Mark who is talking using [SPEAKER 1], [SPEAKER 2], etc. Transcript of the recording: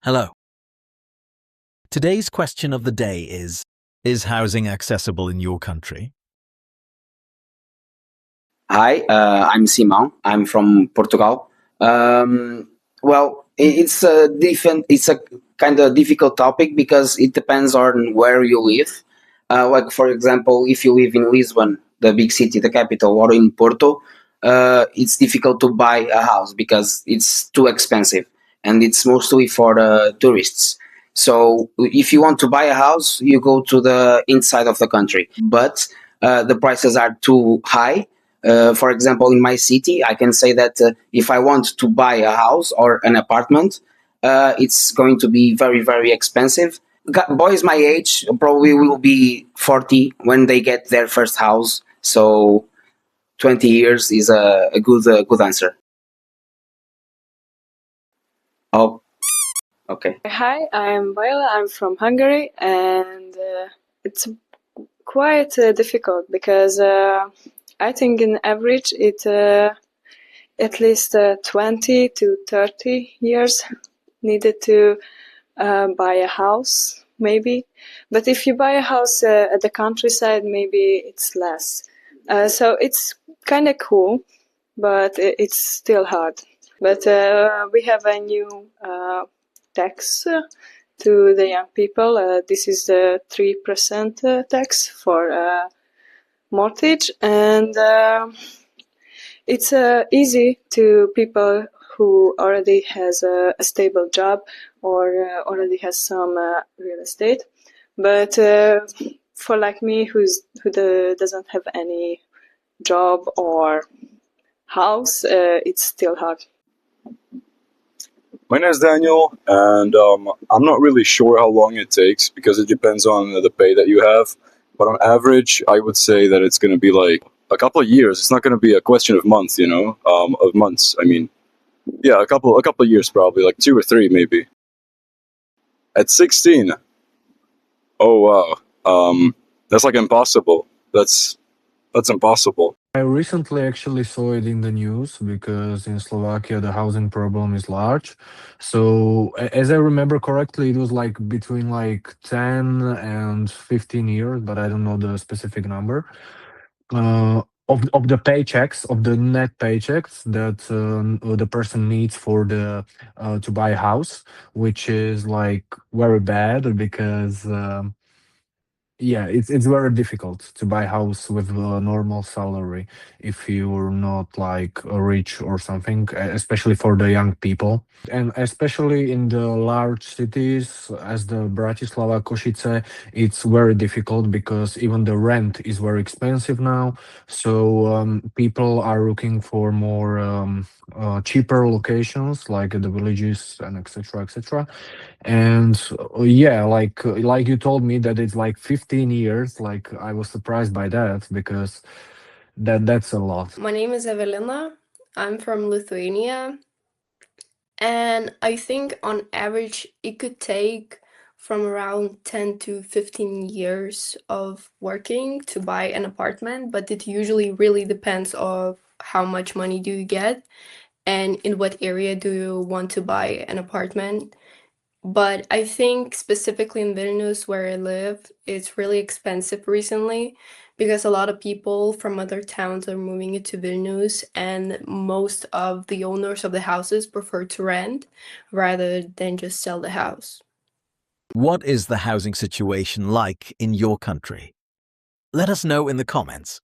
[SPEAKER 1] Hello. Today's question of the day is housing accessible in your country?
[SPEAKER 2] Hi, I'm Simão. I'm from Portugal. It's a different. It's a kind of difficult topic because it depends on where you live. Like for example, if you live in Lisbon, the big city, the capital, or in Porto, it's difficult to buy a house because it's too expensive, and it's mostly for tourists. So if you want to buy a house, you go to the inside of the country, but the prices are too high. For example, in my city, I can say that if I want to buy a house or an apartment, it's going to be very, very expensive. Boys my age probably will be 40 when they get their first house. So 20 years is a good answer. Oh, okay.
[SPEAKER 3] Hi, I'm Viola. I'm from Hungary, and it's quite difficult because I think in average it at least 20 to 30 years needed to buy a house, maybe. But if you buy a house at the countryside, maybe it's less. So it's kind of cool, but it's still hard. But we have a new tax to the young people. This is the 3% tax for mortgage, and it's easy to people who already has a stable job or already has some real estate. But for like me, who doesn't have any job or house, it's still hard.
[SPEAKER 4] My name is Daniel, and I'm not really sure how long it takes because it depends on the pay that you have. But on average, I would say that it's going to be like a couple of years. It's not going to be a question of months, of months. I mean, yeah, a couple of years probably, like 2 or 3 maybe. At 16, oh wow, that's like impossible. That's impossible.
[SPEAKER 5] I recently actually saw it in the news because in Slovakia the housing problem is large. So as I remember correctly, it was like between like 10 and 15 years, but I don't know the specific number. Of the paychecks, of the net paychecks that the person needs for the to buy a house, which is like very bad because yeah, it's very difficult to buy house with a normal salary if you're not like rich or something, especially for the young people. And especially in the large cities as the Bratislava, Košice, it's very difficult because even the rent is very expensive now. So people are looking for more cheaper locations like the villages and etc. etc. And yeah, like you told me that it's like 15 years. Like I was surprised by that because that's a lot.
[SPEAKER 6] My name is Evelina. I'm from Lithuania. And I think on average it could take from around 10 to 15 years of working to buy an apartment, but it usually really depends on how much money do you get and in what area do you want to buy an apartment. But I think specifically in Vilnius, where I live, it's really expensive recently because a lot of people from other towns are moving into Vilnius, and most of the owners of the houses prefer to rent rather than just sell the house.
[SPEAKER 1] What is the housing situation like in your country? Let us know in the comments.